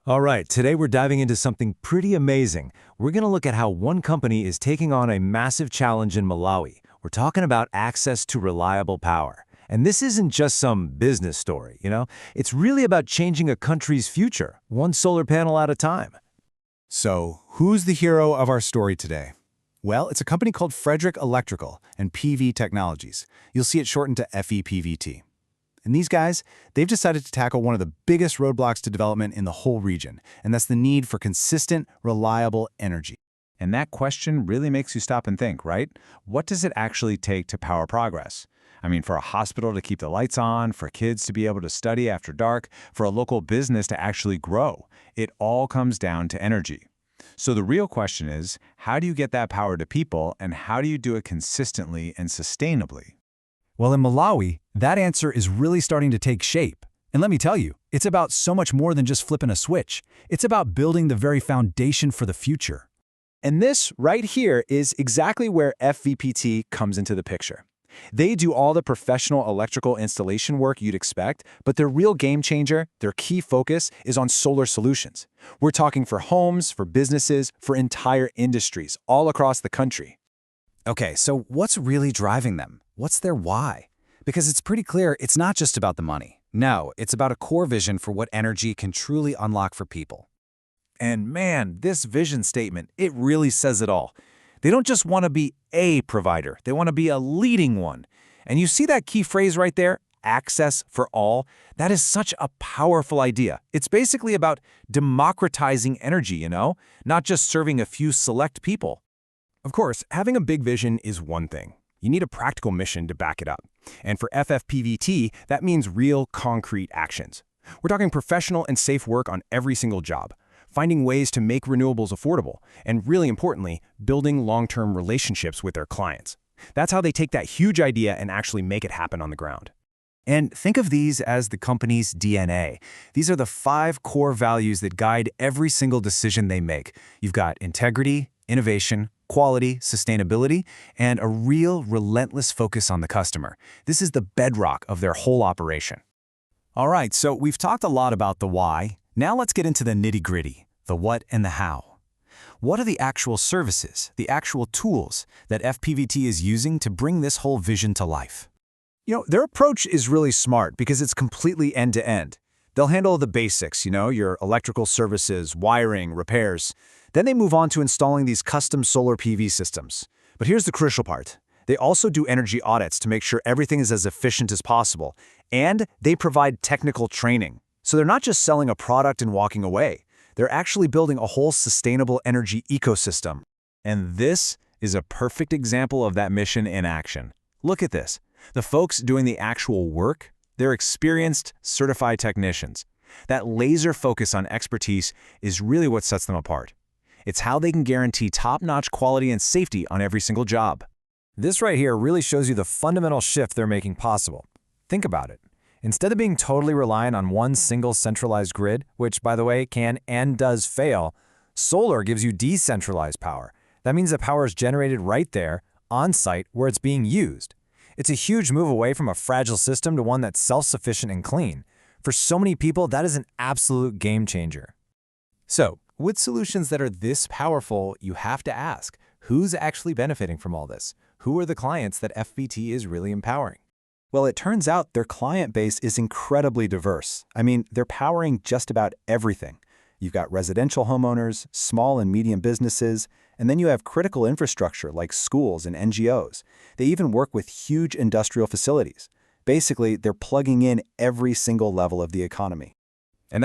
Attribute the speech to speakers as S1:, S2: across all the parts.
S1: All right, today we're diving into something pretty amazing. We're going to look at how one company is taking on a massive challenge in Malawi. We're talking about access to reliable power. And this isn't just some business story. It's really about changing a country's future, one solar panel at a time.
S2: So, who's the hero of our story today? Well, it's a company called Frederick Electrical and PV Technologies. You'll see it shortened to FEPVT. And these guys, they've decided to tackle one of the biggest roadblocks to development in the whole region, and that's the need for consistent, reliable energy.
S3: And that question really makes you stop and think, right? What does it actually take to power progress? I mean, for a hospital to keep the lights on, for kids to be able to study after dark, for a local business to actually grow, it all comes down to energy. So the real question is, how do you get that power to people, and how do you do it consistently and sustainably?
S4: Well, in Malawi, that answer is really starting to take shape. And let me tell you, it's about so much more than just flipping a switch. It's about building the very foundation for the future.
S2: And this right here is exactly where FVPT comes into the picture. They do all the professional electrical installation work you'd expect, but their real game changer, their key focus, is on solar solutions. We're talking for homes, for businesses, for entire industries all across the country.
S4: Okay, so what's really driving them? What's their why? Because it's pretty clear it's not just about the money. No, it's about a core vision for what energy can truly unlock for people.
S1: And man, this vision statement, it really says it all. They don't just want to be a provider, they want to be a leading one. And you see that key phrase right there, access for all? That is such a powerful idea. It's basically about democratizing energy, not just serving a few select people.
S5: Of course, having a big vision is one thing. You need a practical mission to back it up. And for FFPVT, that means real, concrete actions. We're talking professional and safe work on every single job, finding ways to make renewables affordable, and really importantly, building long-term relationships with their clients. That's how they take that huge idea and actually make it happen on the ground.
S4: And think of these as the company's DNA. These are the 5 core values that guide every single decision they make. You've got integrity, innovation, quality, sustainability, and a real, relentless focus on the customer. This is the bedrock of their whole operation. All right, so we've talked a lot about the why. Now let's get into the nitty-gritty, the what and the how. What are the actual services, the actual tools that FPVT is using to bring this whole vision to life?
S2: Their approach is really smart because it's completely end-to-end. They'll handle the basics, your electrical services, wiring, repairs. Then they move on to installing these custom solar PV systems. But here's the crucial part. They also do energy audits to make sure everything is as efficient as possible. And they provide technical training. So they're not just selling a product and walking away. They're actually building a whole sustainable energy ecosystem.
S1: And this is a perfect example of that mission in action. Look at this. The folks doing the actual work, they're experienced, certified technicians. That laser focus on expertise is really what sets them apart. It's how they can guarantee top-notch quality and safety on every single job.
S5: This right here really shows you the fundamental shift they're making possible. Think about it. Instead of being totally reliant on one single centralized grid, which, by the way, can and does fail, solar gives you decentralized power. That means the power is generated right there, on-site, where it's being used. It's a huge move away from a fragile system to one that's self-sufficient and clean. For so many people, that is an absolute game changer. So, with solutions that are this powerful, you have to ask, who's actually benefiting from all this? Who are the clients that FPVT is really empowering?
S2: Well, it turns out their client base is incredibly diverse. I mean, they're powering just about everything. You've got residential homeowners, small and medium businesses, and then you have critical infrastructure like schools and NGOs. They even work with huge industrial facilities. Basically, they're plugging in every single level of the economy.
S5: And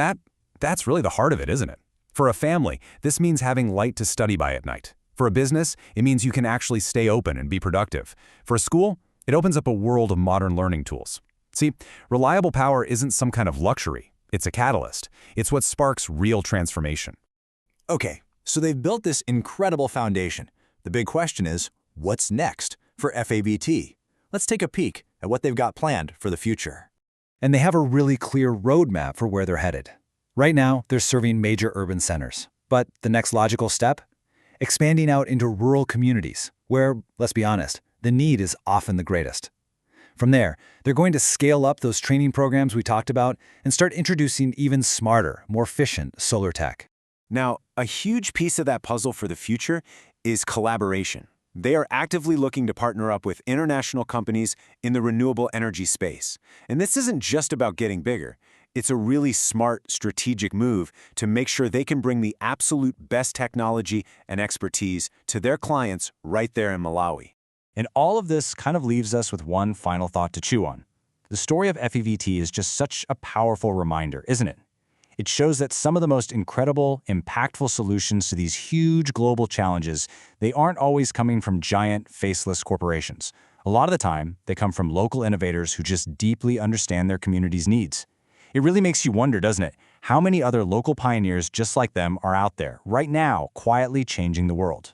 S5: that's really the heart of it, isn't it? For a family, this means having light to study by at night. For a business, it means you can actually stay open and be productive. For a school, it opens up a world of modern learning tools. See, reliable power isn't some kind of luxury. It's a catalyst. It's what sparks real transformation.
S4: Okay, so they've built this incredible foundation. The big question is, what's next for FABT? Let's take a peek at what they've got planned for the future. And they have a really clear roadmap for where they're headed. Right now, they're serving major urban centers. But the next logical step? Expanding out into rural communities, where, let's be honest, the need is often the greatest. From there, they're going to scale up those training programs we talked about and start introducing even smarter, more efficient solar tech.
S2: Now, a huge piece of that puzzle for the future is collaboration. They are actively looking to partner up with international companies in the renewable energy space. And this isn't just about getting bigger. It's a really smart, strategic move to make sure they can bring the absolute best technology and expertise to their clients right there in Malawi.
S5: And all of this kind of leaves us with one final thought to chew on. The story of FEVT is just such a powerful reminder, isn't it? It shows that some of the most incredible, impactful solutions to these huge global challenges, they aren't always coming from giant, faceless corporations. A lot of the time, they come from local innovators who just deeply understand their community's needs. It really makes you wonder, doesn't it, how many other local pioneers just like them are out there, right now, quietly changing the world.